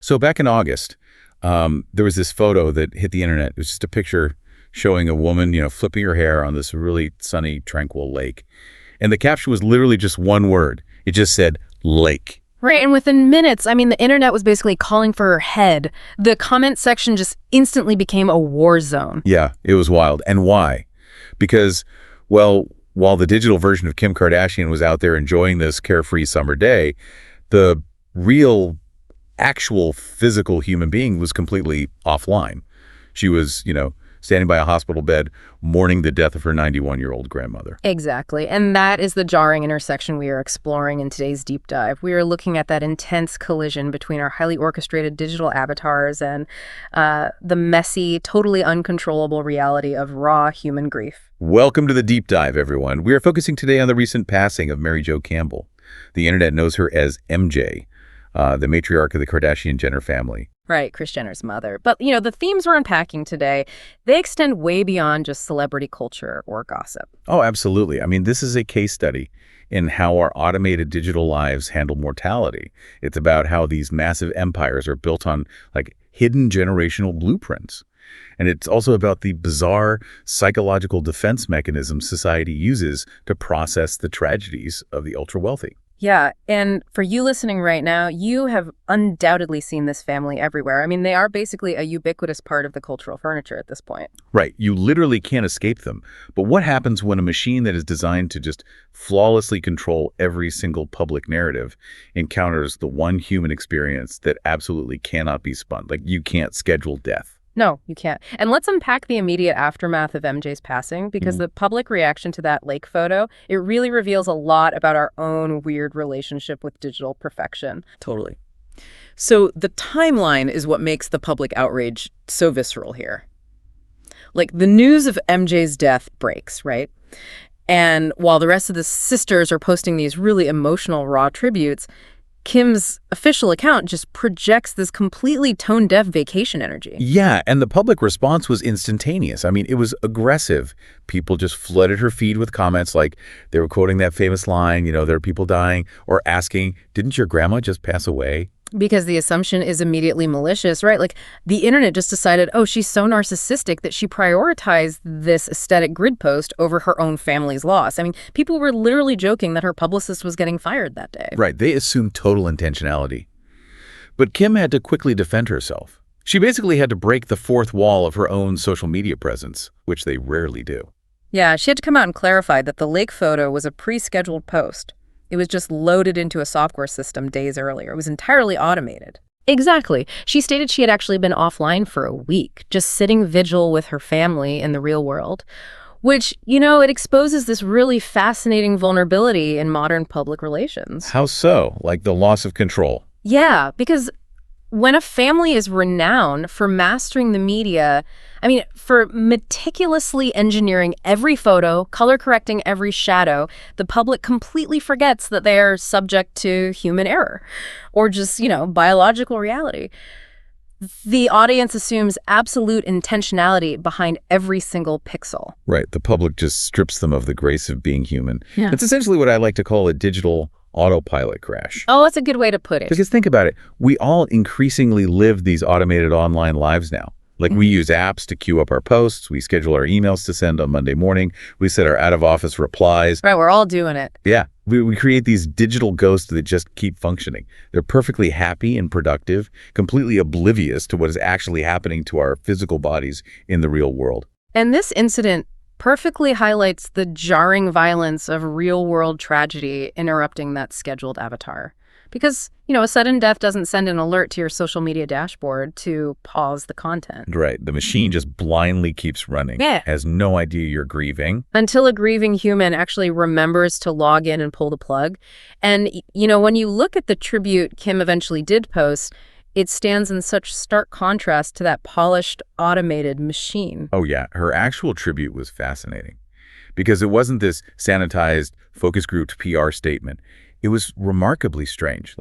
So back in August, there was this photo that hit the internet. It was just a picture showing a woman, flipping her hair on this really sunny, tranquil lake. And the caption was literally just one word. It just said, lake. Right, and within minutes, the internet was basically calling for her head. The comment section just instantly became a war zone. Yeah, it was wild. And why? Because, well, while the digital version of Kim Kardashian was out there enjoying this carefree summer day, the real, actual, physical human being was completely offline. She was, standing by a hospital bed, mourning the death of her 91-year-old grandmother. Exactly. And that is the jarring intersection we are exploring in today's deep dive. We are looking at that intense collision between our highly orchestrated digital avatars and the messy, totally uncontrollable reality of raw human grief. Welcome to the deep dive, everyone. We are focusing today on the recent passing of Mary Jo Campbell. The internet knows her as MJ, the matriarch of the Kardashian-Jenner family. Right, Kris Jenner's mother. But, the themes we're unpacking today, they extend way beyond just celebrity culture or gossip. Oh, absolutely. This is a case study in how our automated digital lives handle mortality. It's about how these massive empires are built on, hidden generational blueprints. And it's also about the bizarre psychological defense mechanisms society uses to process the tragedies of the ultra-wealthy. Yeah, and for you listening right now, you have undoubtedly seen this family everywhere. They are basically a ubiquitous part of the cultural furniture at this point. Right. You literally can't escape them. But what happens when a machine that is designed to just flawlessly control every single public narrative encounters the one human experience that absolutely cannot be spun? You can't schedule death. No, you can't. And let's unpack the immediate aftermath of MJ's passing, because the public reaction to that lake photo, it really reveals a lot about our own weird relationship with digital perfection. Totally. So the timeline is what makes the public outrage so visceral here. The news of MJ's death breaks, right? And while the rest of the sisters are posting these really emotional, raw tributes, Kim's official account just projects this completely tone-deaf vacation energy. Yeah, and the public response was instantaneous. It was aggressive. People just flooded her feed with comments like they were quoting that famous line, there are people dying, or asking, didn't your grandma just pass away? Because the assumption is immediately malicious, right? The internet just decided, oh, she's so narcissistic that she prioritized this aesthetic grid post over her own family's loss. People were literally joking that her publicist was getting fired that day. Right. They assumed total intentionality. But Kim had to quickly defend herself. She basically had to break the fourth wall of her own social media presence, which they rarely do. Yeah, she had to come out and clarify that the lake photo was a pre-scheduled post. It was just loaded into a software system days earlier. It was entirely automated. Exactly. She stated she had actually been offline for a week, just sitting vigil with her family in the real world, which, it exposes this really fascinating vulnerability in modern public relations. How so? The loss of control? Yeah, because when a family is renowned for mastering the media, for meticulously engineering every photo, color-correcting every shadow, the public completely forgets that they are subject to human error or just, biological reality. The audience assumes absolute intentionality behind every single pixel. Right. The public just strips them of the grace of being human. Yeah. It's essentially what I like to call a digital autopilot crash. Oh, that's a good way to put it. Because think about it. We all increasingly live these automated online lives now. We use apps to queue up our posts. We schedule our emails to send on Monday morning. We set our out-of-office replies. Right, we're all doing it. Yeah. We create these digital ghosts that just keep functioning. They're perfectly happy and productive, completely oblivious to what is actually happening to our physical bodies in the real world. And this incident perfectly highlights the jarring violence of real-world tragedy interrupting that scheduled avatar. Because, a sudden death doesn't send an alert to your social media dashboard to pause the content. Right. The machine just blindly keeps running. Yeah. Has no idea you're grieving. Until a grieving human actually remembers to log in and pull the plug. And, when you look at the tribute Kim eventually did post, it stands in such stark contrast to that polished, automated machine. Oh, yeah. Her actual tribute was fascinating because it wasn't this sanitized, focus grouped PR statement. It was remarkably strange.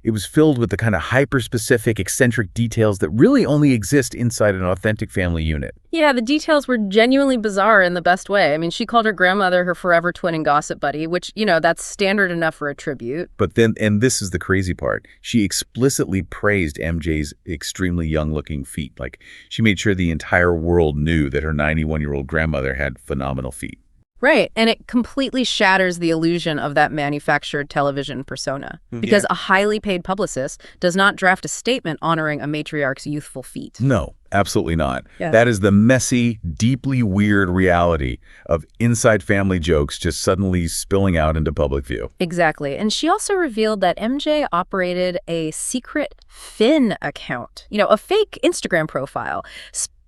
It was filled with the kind of hyper-specific, eccentric details that really only exist inside an authentic family unit. Yeah, the details were genuinely bizarre in the best way. I mean, she called her grandmother her forever twin and gossip buddy, which, that's standard enough for a tribute. But then, and this is the crazy part, she explicitly praised MJ's extremely young-looking feet. Like, she made sure the entire world knew that her 91-year-old grandmother had phenomenal feet. Right, and it completely shatters the illusion of that manufactured television persona. Because a highly paid publicist does not draft a statement honoring a matriarch's youthful feet. No, absolutely not. Yeah. That is the messy, deeply weird reality of inside family jokes just suddenly spilling out into public view. Exactly. And she also revealed that MJ operated a secret Fin account, a fake Instagram profile,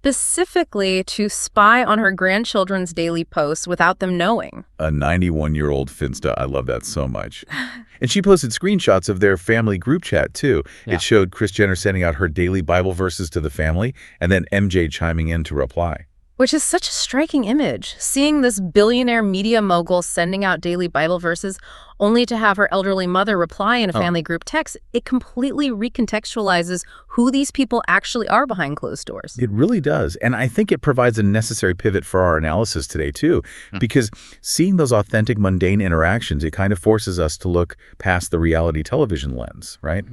specifically to spy on her grandchildren's daily posts without them knowing. A 91-year-old Finsta. I love that so much. And she posted screenshots of their family group chat, too. Yeah. It showed Kris Jenner sending out her daily Bible verses to the family, and then MJ chiming in to reply. Which is such a striking image, seeing this billionaire media mogul sending out daily Bible verses only to have her elderly mother reply in a family group text. It completely recontextualizes who these people actually are behind closed doors. It really does. And I think it provides a necessary pivot for our analysis today, too, because seeing those authentic, mundane interactions, it kind of forces us to look past the reality television lens, right?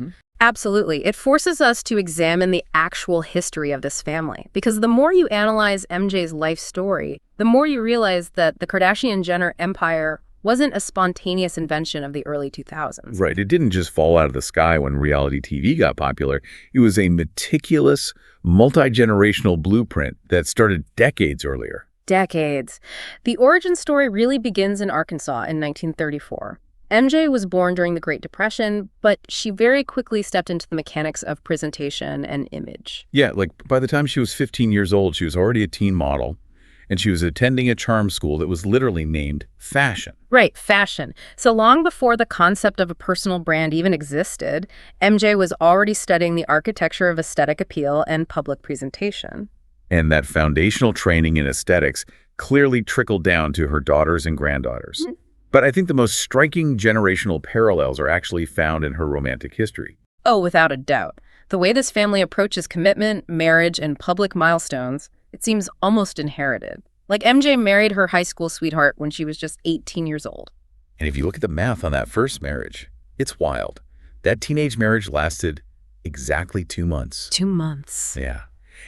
Absolutely. It forces us to examine the actual history of this family. Because the more you analyze MJ's life story, the more you realize that the Kardashian-Jenner empire wasn't a spontaneous invention of the early 2000s. Right. It didn't just fall out of the sky when reality TV got popular. It was a meticulous, multi-generational blueprint that started decades earlier. Decades. The origin story really begins in Arkansas in 1934. MJ was born during the Great Depression, but she very quickly stepped into the mechanics of presentation and image. Yeah, like by the time she was 15 years old, she was already a teen model, and she was attending a charm school that was literally named Fashion. Right, fashion. So long before the concept of a personal brand even existed, MJ was already studying the architecture of aesthetic appeal and public presentation. And that foundational training in aesthetics clearly trickled down to her daughters and granddaughters. But I think the most striking generational parallels are actually found in her romantic history. Oh, without a doubt. The way this family approaches commitment, marriage, and public milestones, it seems almost inherited. Like MJ married her high school sweetheart when she was just 18 years old. And if you look at the math on that first marriage, it's wild. That teenage marriage lasted exactly 2 months. 2 months. Yeah.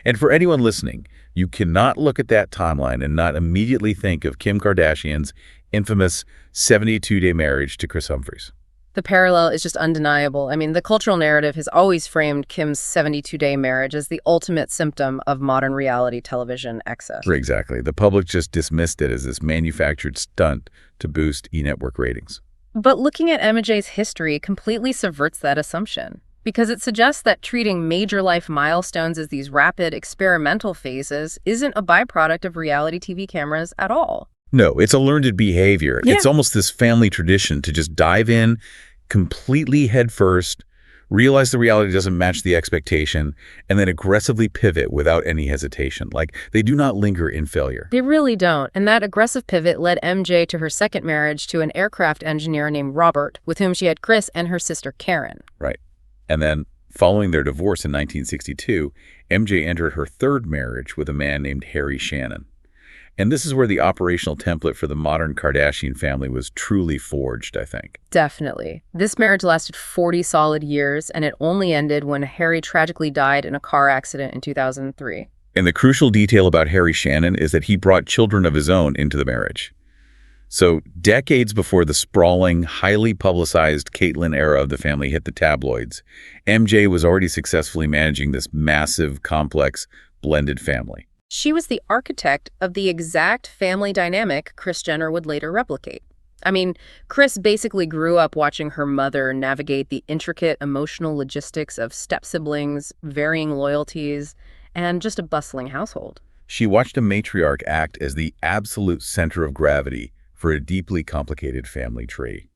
And for anyone listening, you cannot look at that timeline and not immediately think of Kim Kardashian's infamous 72-day marriage to Kris Humphries. The parallel is just undeniable. I mean, the cultural narrative has always framed Kim's 72-day marriage as the ultimate symptom of modern reality television excess. Exactly. The public just dismissed it as this manufactured stunt to boost e-network ratings. But looking at MJ's history completely subverts that assumption, because it suggests that treating major life milestones as these rapid experimental phases isn't a byproduct of reality TV cameras at all. No, it's a learned behavior. Yeah. It's almost this family tradition to just dive in completely headfirst, realize the reality doesn't match the expectation, and then aggressively pivot without any hesitation. Like, they do not linger in failure. They really don't. And that aggressive pivot led MJ to her second marriage to an aircraft engineer named Robert, with whom she had Kris and her sister Karen. Right. And then, following their divorce in 1962, MJ entered her third marriage with a man named Shannon. And this is where the operational template for the modern Kardashian family was truly forged, I think. Definitely. This marriage lasted 40 solid years, and it only ended when Harry tragically died in a car accident in 2003. And the crucial detail about Shannon is that he brought children of his own into the marriage. So decades before the sprawling, highly publicized Caitlyn era of the family hit the tabloids, MJ was already successfully managing this massive, complex, blended family. She was the architect of the exact family dynamic Kris Jenner would later replicate. I mean, Kris basically grew up watching her mother navigate the intricate emotional logistics of step-siblings, varying loyalties, and just a bustling household. She watched a matriarch act as the absolute center of gravity for a deeply complicated family tree.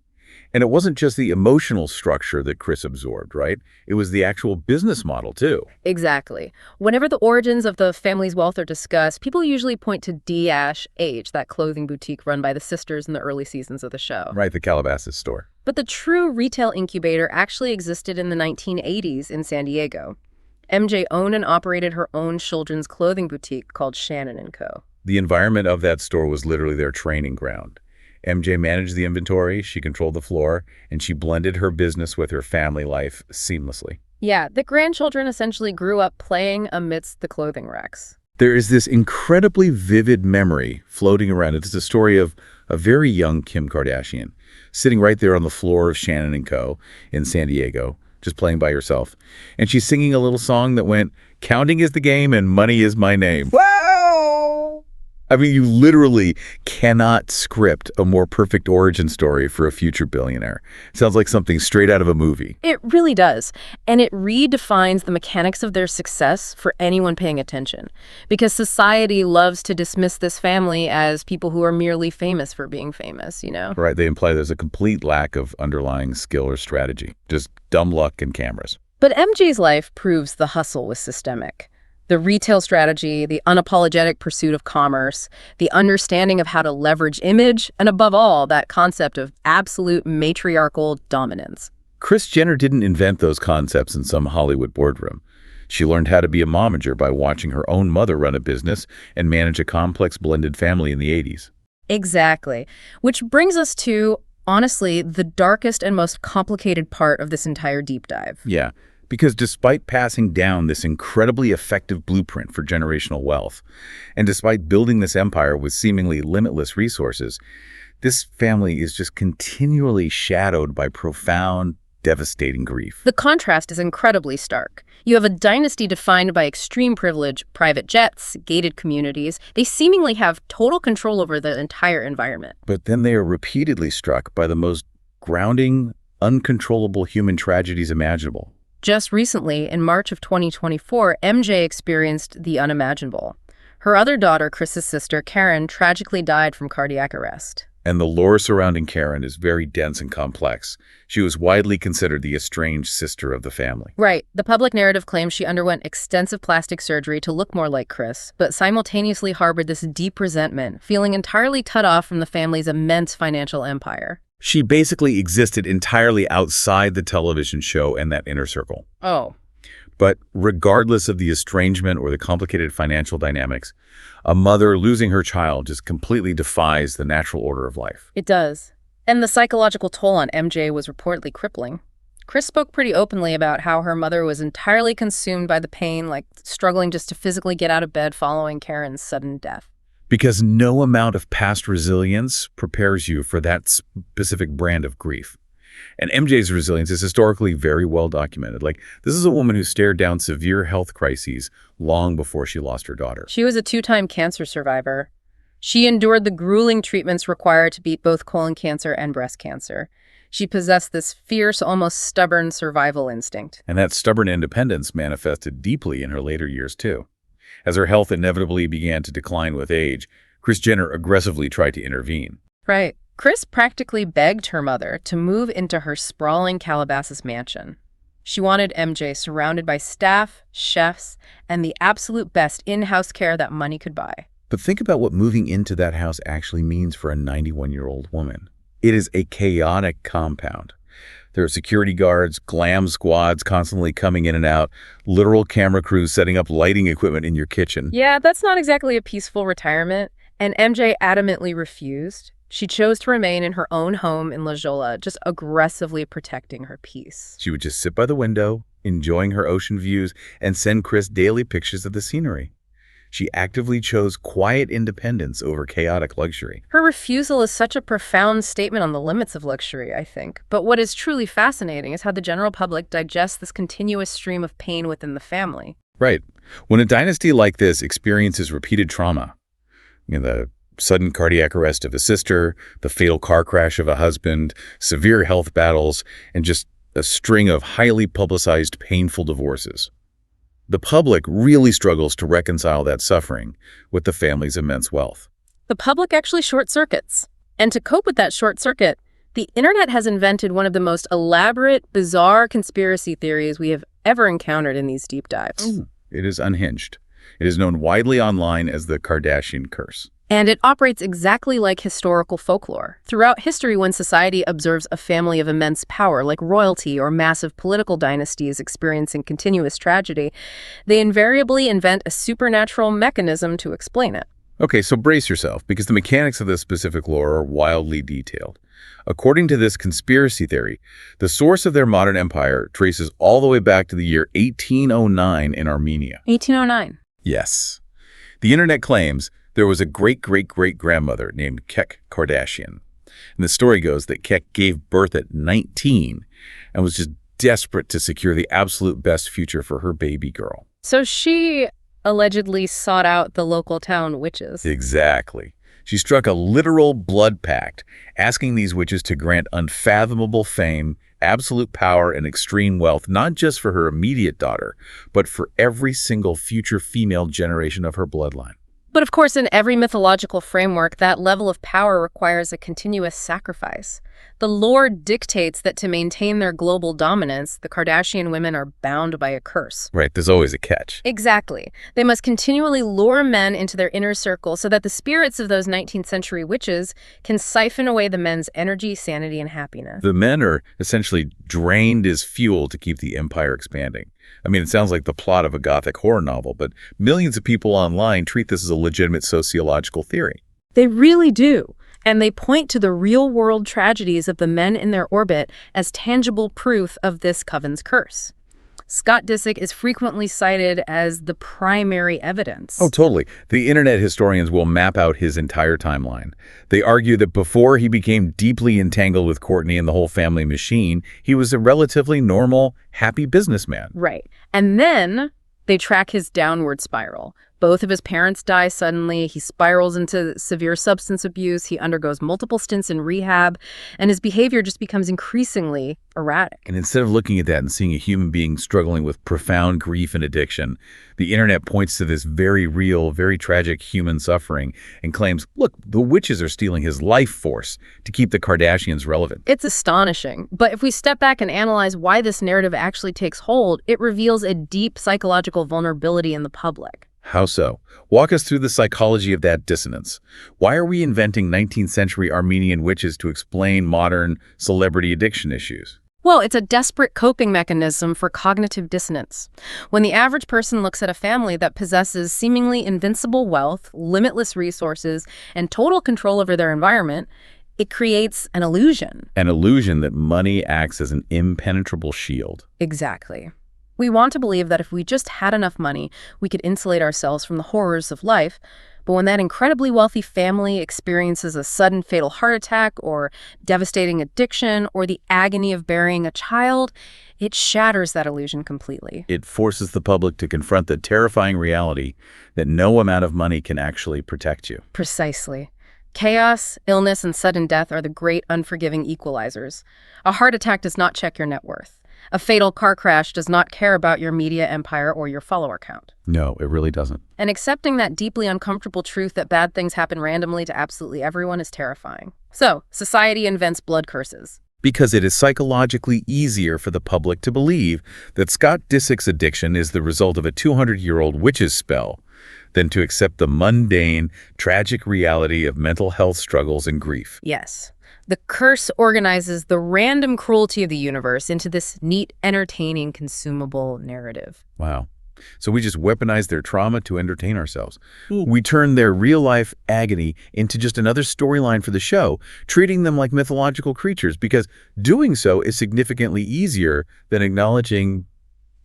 And it wasn't just the emotional structure that Kris absorbed, right? It was the actual business model, too. Exactly. Whenever the origins of the family's wealth are discussed, people usually point to D-H, that clothing boutique run by the sisters in the early seasons of the show. Right, the Calabasas store. But the true retail incubator actually existed in the 1980s in San Diego. MJ owned and operated her own children's clothing boutique called Shannon & Co. The environment of that store was literally their training ground. MJ managed the inventory, she controlled the floor, and she blended her business with her family life seamlessly. Yeah, the grandchildren essentially grew up playing amidst the clothing racks. There is this incredibly vivid memory floating around. It's the story of a very young Kim Kardashian sitting right there on the floor of Shannon & Co. in San Diego, just playing by herself. And she's singing a little song that went, "Counting is the game and money is my name." Wow! I mean, you literally cannot script a more perfect origin story for a future billionaire. It sounds like something straight out of a movie. It really does. And it redefines the mechanics of their success for anyone paying attention. Because society loves to dismiss this family as people who are merely famous for being famous, you know? Right, they imply there's a complete lack of underlying skill or strategy, just dumb luck and cameras. But MJ's life proves the hustle was systemic. The retail strategy, the unapologetic pursuit of commerce, the understanding of how to leverage image, and above all, that concept of absolute matriarchal dominance. Kris Jenner didn't invent those concepts in some Hollywood boardroom. She learned how to be a momager by watching her own mother run a business and manage a complex blended family in the 80s. Exactly. Which brings us to, honestly, the darkest and most complicated part of this entire deep dive. Yeah. Because despite passing down this incredibly effective blueprint for generational wealth, and despite building this empire with seemingly limitless resources, this family is just continually shadowed by profound, devastating grief. The contrast is incredibly stark. You have a dynasty defined by extreme privilege, private jets, gated communities. They seemingly have total control over the entire environment. But then they are repeatedly struck by the most grounding, uncontrollable human tragedies imaginable. Just recently, in March of 2024, MJ experienced the unimaginable. Her other daughter, Kris's sister, Karen, tragically died from cardiac arrest. And the lore surrounding Karen is very dense and complex. She was widely considered the estranged sister of the family. Right. The public narrative claims she underwent extensive plastic surgery to look more like Kris, but simultaneously harbored this deep resentment, feeling entirely cut off from the family's immense financial empire. She basically existed entirely outside the television show and that inner circle. Oh. But regardless of the estrangement or the complicated financial dynamics, a mother losing her child just completely defies the natural order of life. It does. And the psychological toll on MJ was reportedly crippling. Kris spoke pretty openly about how her mother was entirely consumed by the pain, like struggling just to physically get out of bed following Karen's sudden death. Because no amount of past resilience prepares you for that specific brand of grief. And MJ's resilience is historically very well documented. Like, this is a woman who stared down severe health crises long before she lost her daughter. She was a 2-time cancer survivor. She endured the grueling treatments required to beat both colon cancer and breast cancer. She possessed this fierce, almost stubborn survival instinct. And that stubborn independence manifested deeply in her later years, too. As her health inevitably began to decline with age, Kris Jenner aggressively tried to intervene. Right. Kris practically begged her mother to move into her sprawling Calabasas mansion. She wanted MJ surrounded by staff, chefs, and the absolute best in-house care that money could buy. But think about what moving into that house actually means for a 91-year-old woman. It is a chaotic compound. There are security guards, glam squads constantly coming in and out, literal camera crews setting up lighting equipment in your kitchen. Yeah, that's not exactly a peaceful retirement, and MJ adamantly refused. She chose to remain in her own home in La Jolla, just aggressively protecting her peace. She would just sit by the window, enjoying her ocean views, and send Kris daily pictures of the scenery. She actively chose quiet independence over chaotic luxury. Her refusal is such a profound statement on the limits of luxury, I think. But what is truly fascinating is how the general public digests this continuous stream of pain within the family. Right. When a dynasty like this experiences repeated trauma, the sudden cardiac arrest of a sister, the fatal car crash of a husband, severe health battles, and just a string of highly publicized painful divorces, the public really struggles to reconcile that suffering with the family's immense wealth. The public actually short-circuits. And to cope with that short circuit, the internet has invented one of the most elaborate, bizarre conspiracy theories we have ever encountered in these deep dives. It is unhinged. It is known widely online as the Kardashian curse. And it operates exactly like historical folklore. Throughout history, when society observes a family of immense power, like royalty or massive political dynasties experiencing continuous tragedy, they invariably invent a supernatural mechanism to explain it. Okay, so brace yourself, because the mechanics of this specific lore are wildly detailed. According to this conspiracy theory, the source of their modern empire traces all the way back to the year 1809 in Armenia. 1809. Yes. The internet claims there was a great-great-great-grandmother named Kek Kardashian. And the story goes that Kek gave birth at 19 and was just desperate to secure the absolute best future for her baby girl. So she allegedly sought out the local town witches. Exactly. She struck a literal blood pact, asking these witches to grant unfathomable fame, absolute power, and extreme wealth, not just for her immediate daughter, but for every single future female generation of her bloodline. But of course, in every mythological framework, that level of power requires a continuous sacrifice. The lore dictates that to maintain their global dominance, the Kardashian women are bound by a curse. Right, there's always a catch. Exactly. They must continually lure men into their inner circle so that the spirits of those 19th century witches can siphon away the men's energy, sanity, and happiness. The men are essentially drained as fuel to keep the empire expanding. I mean, it sounds like the plot of a gothic horror novel, but millions of people online treat this as a legitimate sociological theory. They really do. And they point to the real-world tragedies of the men in their orbit as tangible proof of this coven's curse. Scott Disick is frequently cited as the primary evidence. Oh, totally. The internet historians will map out his entire timeline. They argue that before he became deeply entangled with Kourtney and the whole family machine, he was a relatively normal, happy businessman. Right. And then they track his downward spiral. Both of his parents die suddenly, he spirals into severe substance abuse, he undergoes multiple stints in rehab, and his behavior just becomes increasingly erratic. And instead of looking at that and seeing a human being struggling with profound grief and addiction, the internet points to this very real, very tragic human suffering and claims, look, the witches are stealing his life force to keep the Kardashians relevant. It's astonishing, but if we step back and analyze why this narrative actually takes hold, it reveals a deep psychological vulnerability in the public. How so? Walk us through the psychology of that dissonance. Why are we inventing 19th century Armenian witches to explain modern celebrity addiction issues? Well, it's a desperate coping mechanism for cognitive dissonance. When the average person looks at a family that possesses seemingly invincible wealth, limitless resources, and total control over their environment, it creates an illusion. An illusion that money acts as an impenetrable shield. Exactly. We want to believe that if we just had enough money, we could insulate ourselves from the horrors of life. But when that incredibly wealthy family experiences a sudden fatal heart attack or devastating addiction or the agony of burying a child, it shatters that illusion completely. It forces the public to confront the terrifying reality that no amount of money can actually protect you. Precisely. Chaos, illness, and sudden death are the great unforgiving equalizers. A heart attack does not check your net worth. A fatal car crash does not care about your media empire or your follower count. No, it really doesn't. And accepting that deeply uncomfortable truth that bad things happen randomly to absolutely everyone is terrifying. So, society invents blood curses. Because it is psychologically easier for the public to believe that Scott Disick's addiction is the result of a 200-year-old witch's spell than to accept the mundane, tragic reality of mental health struggles and grief. Yes. The curse organizes the random cruelty of the universe into this neat, entertaining, consumable narrative. Wow. So we just weaponize their trauma to entertain ourselves. We turn their real-life agony into just another storyline for the show, treating them like mythological creatures, because doing so is significantly easier than acknowledging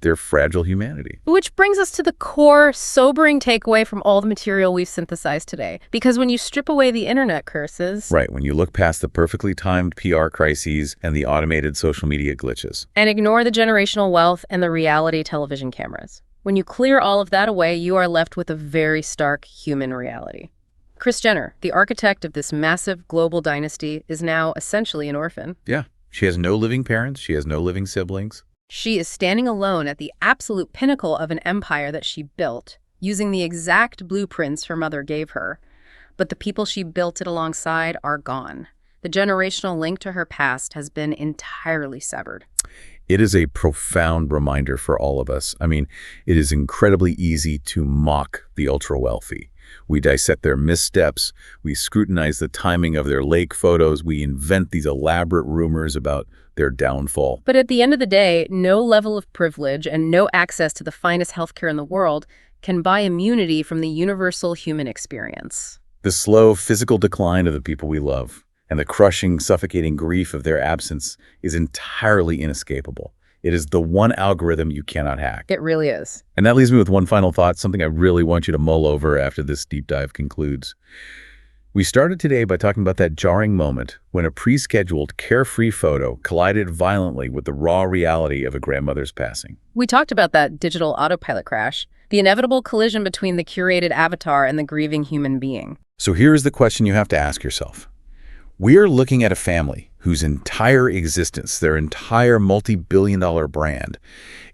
their fragile humanity. Which brings us to the core, sobering takeaway from all the material we've synthesized today. Because when you strip away the internet curses... Right, when you look past the perfectly timed PR crises and the automated social media glitches. And ignore the generational wealth and the reality television cameras. When you clear all of that away, you are left with a very stark human reality. Kris Jenner, the architect of this massive global dynasty, is now essentially an orphan. Yeah, she has no living parents, she has no living siblings. She is standing alone at the absolute pinnacle of an empire that she built, using the exact blueprints her mother gave her. But the people she built it alongside are gone. The generational link to her past has been entirely severed. It is a profound reminder for all of us. I mean, it is incredibly easy to mock the ultra-wealthy. We dissect their missteps, we scrutinize the timing of their lake photos, we invent these elaborate rumors about their downfall. But at the end of the day, no level of privilege and no access to the finest healthcare in the world can buy immunity from the universal human experience. The slow physical decline of the people we love and the crushing, suffocating grief of their absence is entirely inescapable. It is the one algorithm you cannot hack. It really is. And that leaves me with one final thought, something I really want you to mull over after this deep dive concludes. We started today by talking about that jarring moment when a pre-scheduled, carefree photo collided violently with the raw reality of a grandmother's passing. We talked about that digital autopilot crash, the inevitable collision between the curated avatar and the grieving human being. So here is the question you have to ask yourself. We are looking at a family whose entire existence, their entire multi-billion-dollar brand,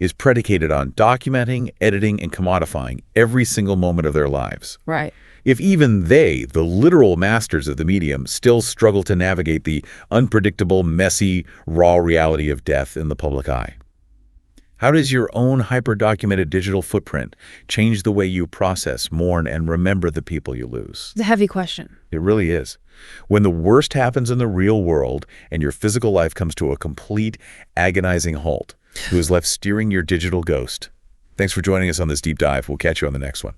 is predicated on documenting, editing, and commodifying every single moment of their lives. Right. If even they, the literal masters of the medium, still struggle to navigate the unpredictable, messy, raw reality of death in the public eye, how does your own hyper-documented digital footprint change the way you process, mourn, and remember the people you lose? It's a heavy question. It really is. When the worst happens in the real world and your physical life comes to a complete, agonizing halt, who is left steering your digital ghost? Thanks for joining us on this deep dive. We'll catch you on the next one.